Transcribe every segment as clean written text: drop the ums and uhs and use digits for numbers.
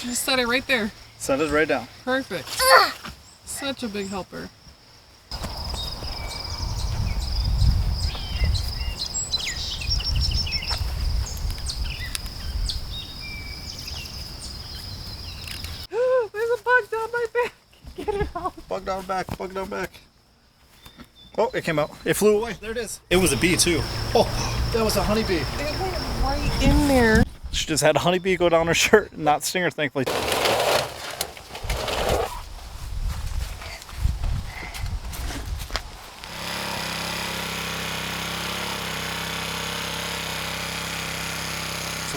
Just set it right there. Set it right down. Perfect. Such a big helper. There's a bug down my back. Get it out. Bug down back, bug down back. Oh, it came out. It flew away. There it is. It was a bee too. Oh, that was a honeybee. It went right in there. She just had a honeybee go down her shirt and not sting her, thankfully. So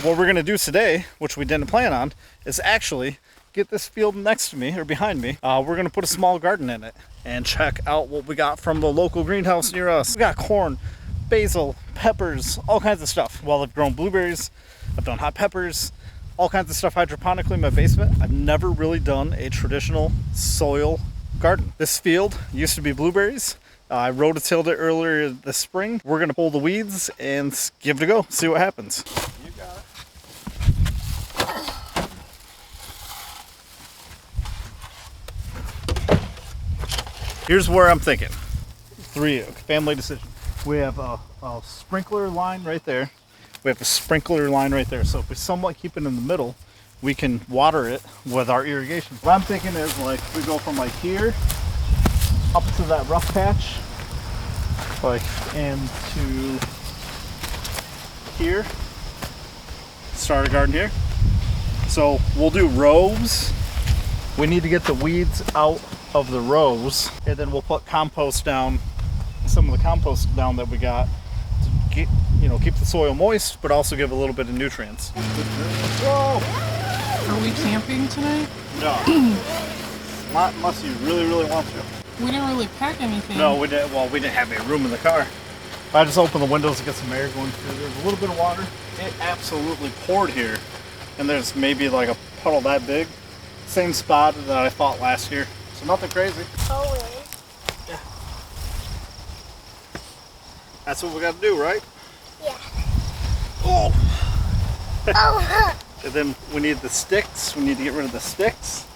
what we're gonna do today, which we didn't plan on, is actually get this field next to me or behind me. We're gonna put a small garden in it and check out what we got from the local greenhouse near us. We got corn, basil, peppers, all kinds of stuff. Well, I've grown blueberries, I've done hot peppers, all kinds of stuff hydroponically in my basement. I've never really done a traditional soil garden. This field used to be blueberries. I rototilled it earlier this spring. We're gonna pull the weeds and give it a go, see what happens. You got it. Here's where I'm thinking. Family decision. We have a sprinkler line right there. We have a sprinkler line right there. So if we somewhat keep it in the middle, we can water it with our irrigation. What I'm thinking is like we go from like here up to that rough patch, like into here. Start a garden here. So we'll do rows. We need to get the weeds out of the rows, and then we'll put compost down, some of the compost down that we got to keep, keep the soil moist, but also give a little bit of nutrients. Whoa! Are we camping tonight? No. Not unless you really, really want to. We didn't really pack anything. No, we didn't. Well, we didn't have any room in the car. I just opened the windows to get some air going through. There's a little bit of water. It absolutely poured here, and there's maybe like a puddle that big. Same spot that I fought last year. So nothing crazy. Oh, yeah. That's what we got to do, right? Yeah. Oh! Oh! And then we need the sticks. We need to get rid of the sticks.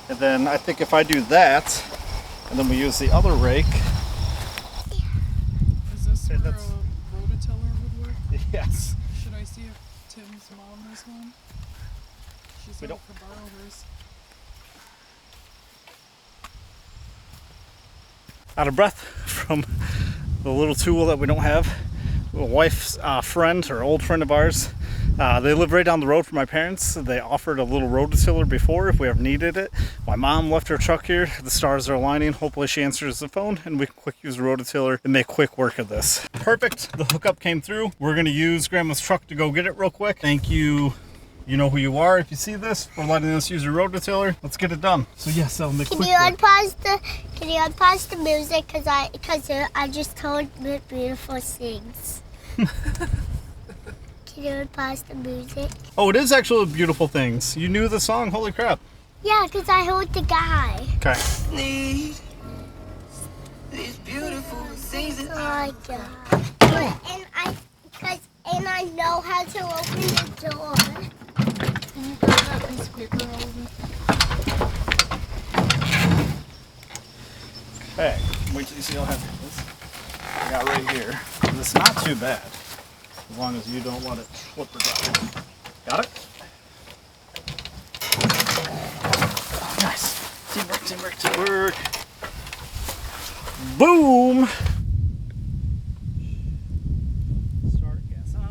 And then I think if I do that, and then we use the other rake. Is this where a rototiller would work? Yes. Should I see if Tim's mom has one? She's We out don't- for borrow hers. Out of breath from the little tool that we don't have. A wife's friend, or old friend of ours, they live right down the road from my parents. They offered a little rototiller before if we ever needed it. My mom left her truck here. The stars are aligning. Hopefully she answers the phone and we can quick use the rototiller and make quick work of this. Perfect. The hookup came through. We're going to use Grandma's truck to go get it real quick. Thank you. You know who you are if you see this, for letting us use your rototiller. Let's get it done. So yes, I'll make quick work. Can you unpause the music? Cause I just told beautiful things. Can you unpause the music? Oh, it is actually Beautiful Things. You knew the song? Holy crap. Yeah, cause I heard the guy. Okay. Need these beautiful things that Oh my God. And I know how to open the door. Can you grab that piece of paper out of it? Okay, wait till you see how heavy it is. I got right here. And it's not too bad, as long as you don't let it flip or down. Got it? Nice. Teamwork, teamwork, teamwork. Boom! Start gas on.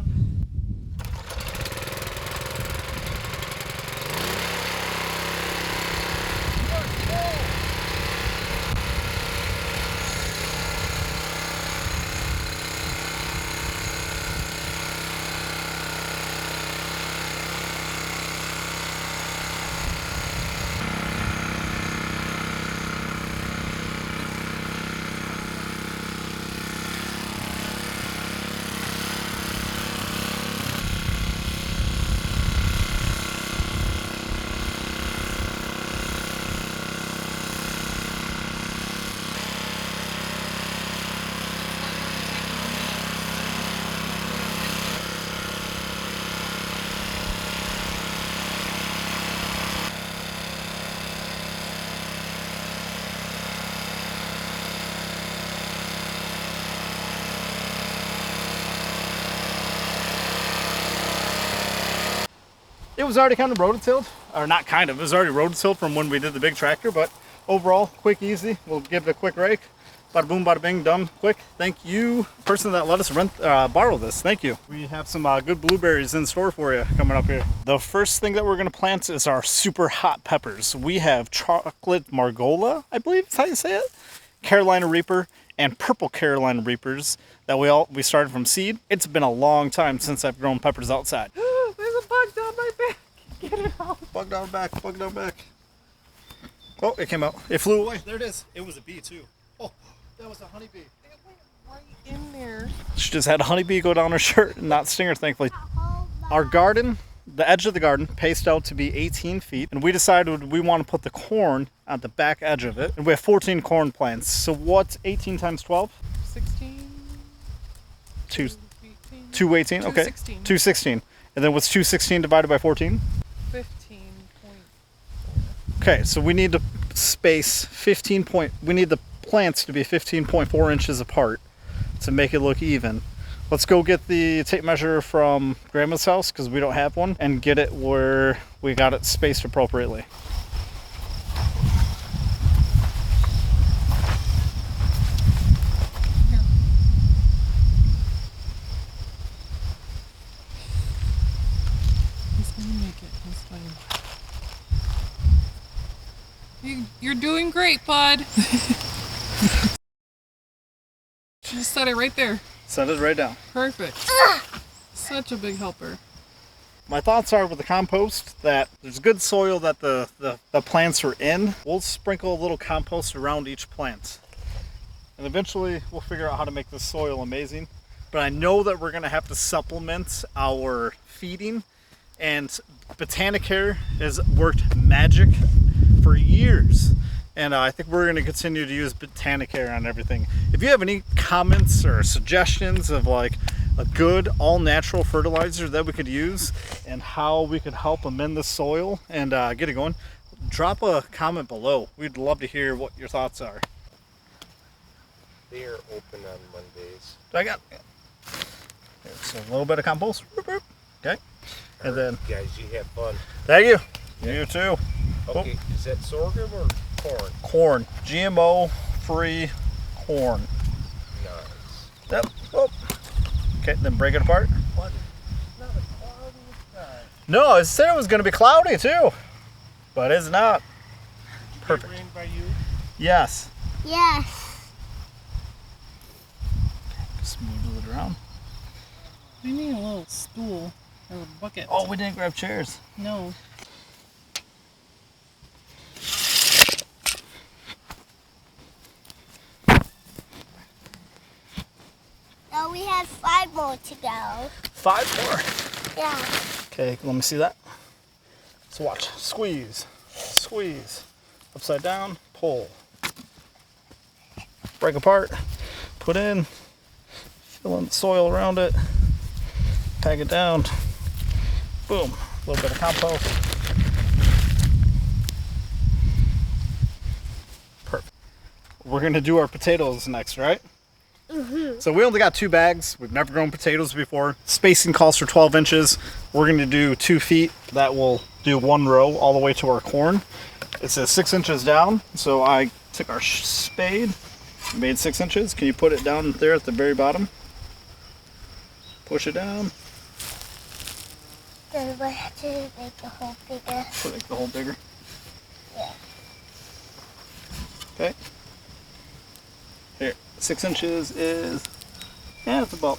It was already kind of rototilled, or not kind of, it was already rototilled from when we did the big tractor, but overall, quick, easy. We'll give it a quick rake. Bada boom, bada bing, done, quick. Thank you, person that let us borrow this. Thank you. We have some good blueberries in store for you coming up here. The first thing that we're gonna plant is our super hot peppers. We have chocolate margola, I believe is how you say it, Carolina Reaper, and purple Carolina Reapers that we started from seed. It's been a long time since I've grown peppers outside. There's a bug down my back. Get it out. Bug down back, bug down back. Oh, it came out. It flew away. There it is. It was a bee too. Oh, that was a honeybee. It went right in there. She just had a honeybee go down her shirt and not sting her, thankfully. Our garden, the edge of the garden, paced out to be 18 feet. And we decided we want to put the corn at the back edge of it. And we have 14 corn plants. So what's 18 times 12? 16. 218? Okay. 216. 216. And then what's 216 divided by 14? 15. Okay, so we need to space we need the plants to be 15.4 inches apart to make it look even. Let's go get the tape measure from Grandma's house because we don't have one and get it where we got it spaced appropriately. He's gonna make it. He's fine. You're doing great, bud. Just set it right there. Set it right down. Perfect. Such a big helper. My thoughts are with the compost that there's good soil that the plants are in. We'll sprinkle a little compost around each plant. And eventually we'll figure out how to make this soil amazing. But I know that we're gonna have to supplement our feeding, and Botanicare has worked magic for years. And I think we're going to continue to use Botanicare on everything. If you have any comments or suggestions of like a good all-natural fertilizer that we could use and how we could help amend the soil and get it going, drop a comment below. We'd love to hear what your thoughts are. They are open on Mondays. I got so a little bit of compost. Okay. And then, Guys, you have fun. thank you. You too. Okay, is that sorghum or corn? Corn. GMO-free corn. Nice. Yep. Oh. Okay, then break it apart. What? Not a cloudy sky. No, I said it was going to be cloudy too, but it's not. Perfect. Rain by you? Yes. Yes. Just move it around. We need a little stool or a bucket. Oh, we didn't grab chairs. No. So we have 5 more to go. 5 more. Yeah. Okay, let me see that. So watch. Squeeze. Squeeze. Upside down. Pull. Break apart. Put in. Fill in the soil around it. Pack it down. Boom. A little bit of compost. Perfect. We're going to do our potatoes next, right? So we only got 2 bags. We've never grown potatoes before. Spacing calls for 12 inches. We're going to do 2 feet. That will do 1 row all the way to our corn. It says 6 inches down. So I took our spade, made 6 inches. Can you put it down there at the very bottom? Push it down. Then we have to make the hole bigger. Put the hole bigger. Yeah. Okay. Here, 6 inches is, yeah, it's about,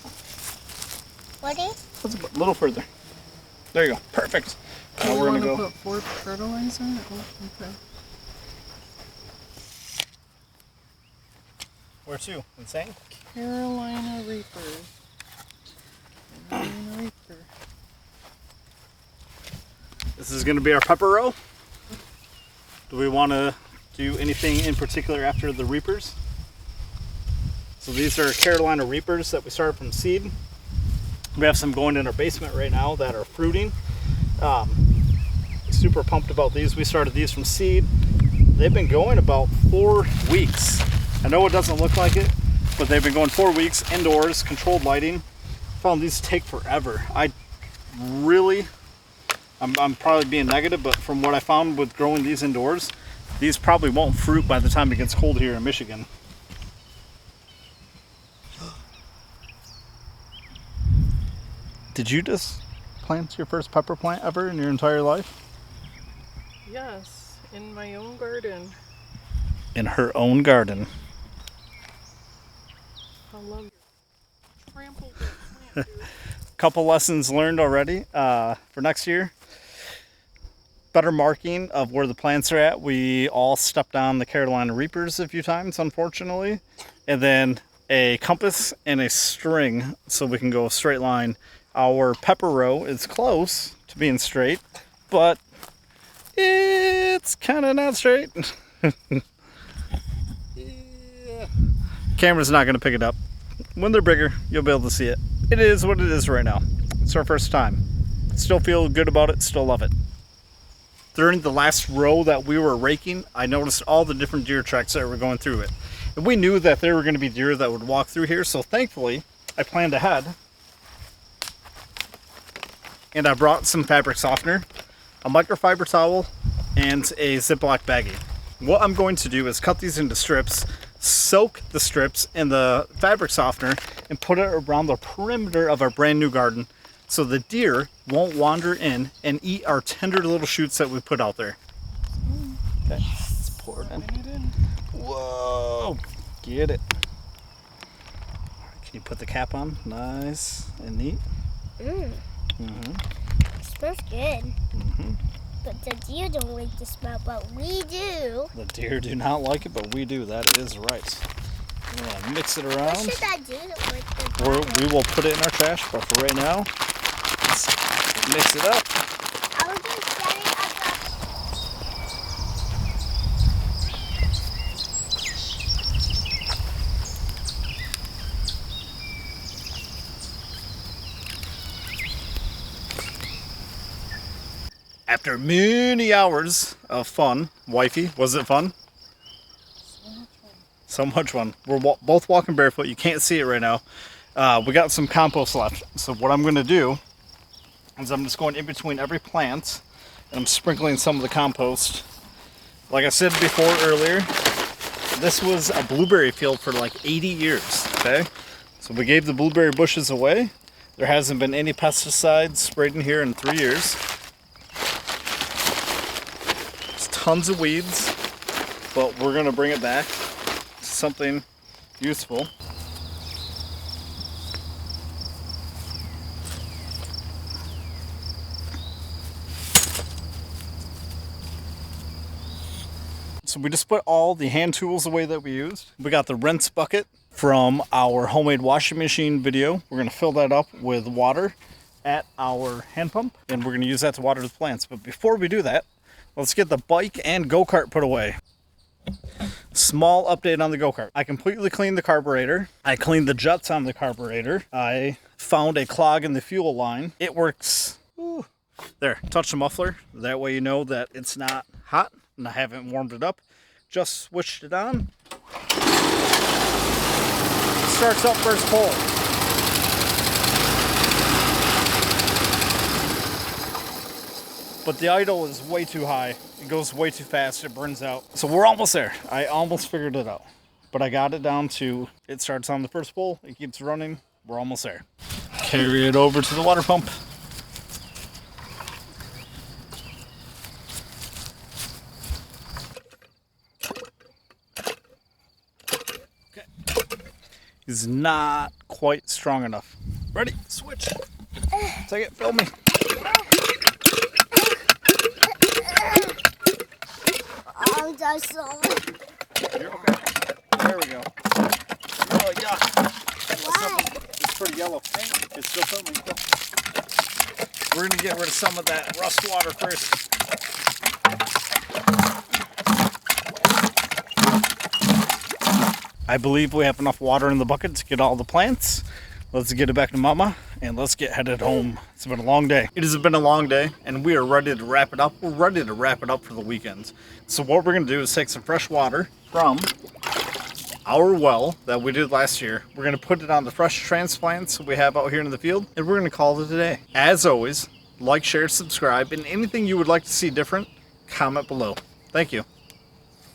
What is? that's a little further. There you go. Perfect. Now we're want gonna to go. put Ford fertilizer? Oh, okay. Where to? Insane? Carolina Reaper. Carolina Reaper. This is gonna be our pepper row. Do we want to do anything in particular after the Reapers? So these are Carolina Reapers that we started from seed. We have some going in our basement right now that are fruiting. Super pumped about these. We started these from seed. They've been going about 4 weeks. I know it doesn't look like it, but they've been going 4 weeks indoors, controlled lighting. Found these take forever. I really I'm probably being negative, but from what I found with growing these indoors, these probably won't fruit by the time it gets cold here in Michigan. Did you just plant your first pepper plant ever in your entire life? Yes, in my own garden. In her own garden. I love you. Trampled that plant, dude. Couple lessons learned already for next year. Better marking of where the plants are at. We all stepped on the Carolina Reapers a few times, unfortunately. And then a compass and a string so we can go a straight line. Our pepper row is close to being straight, but it's kind of not straight. Yeah. Camera's not going to pick it up. When they're bigger, you'll be able to see it. It is what it is right now. It's our first time. Still feel good about it, still love it. During the last row that we were raking, I noticed all the different deer tracks that were going through it. And we knew that there were going to be deer that would walk through here, so thankfully, I planned ahead. And I brought some fabric softener, a microfiber towel, and a Ziploc baggie. What I'm going to do is cut these into strips, soak the strips in the fabric softener, and put it around the perimeter of our brand new garden so the deer won't wander in and eat our tender little shoots that we put out there. Okay, let's pour it in. Whoa, get it. All right, can you put the cap on? Nice and neat. Smells good. But the deer don't like the smell, but we do. The deer do not like it, but we do. That is right. We're gonna mix it around. What should I do with the Or we will put it in our trash, but for right now, let's mix it up. I was just getting up After many hours of fun, wifey, was it fun? So much fun. We're both walking barefoot. You can't see it right now. We got some compost left. So what I'm going to do is I'm just going in between every plant and I'm sprinkling some of the compost. Like I said before earlier, this was a blueberry field for like 80 years, okay? So we gave the blueberry bushes away. There hasn't been any pesticides sprayed in here in 3 years. There's tons of weeds, but we're gonna bring it back to something useful. So we just put all the hand tools away that we used. We got the rinse bucket from our homemade washing machine video. We're gonna fill that up with water at our hand pump, and we're gonna use that to water the plants. But before we do that, let's get the bike and go-kart put away. Small update on the go-kart. I completely cleaned the carburetor. I cleaned the jets on the carburetor. I found a clog in the fuel line. It works. Ooh. There, touch the muffler. That way you know that it's not hot and I haven't warmed it up. Just switched it on. Starts up first pole. But the idle is way too high. It goes way too fast. It burns out. So we're almost there. I almost figured it out. But I got it down to, it starts on the first pole. It keeps running. We're almost there. Carry it over to the water pump. Is not quite strong enough. Ready? Switch. Take it. Fill me. I'm just so. You're okay. There we go. Oh yeah. Why? It's pretty yellow. It's still filming. We're gonna get rid of some of that rust water first. I believe we have enough water in the bucket to get all the plants. Let's get it back to Mama and let's get headed home. It's been a long day. It has been a long day and we are ready to wrap it up. We're ready to wrap it up for the weekend. So what we're gonna do is take some fresh water from our well that we did last year. We're gonna put it on the fresh transplants we have out here in the field and we're gonna call it a day. As always, like, share, subscribe, and anything you would like to see different, comment below. Thank you.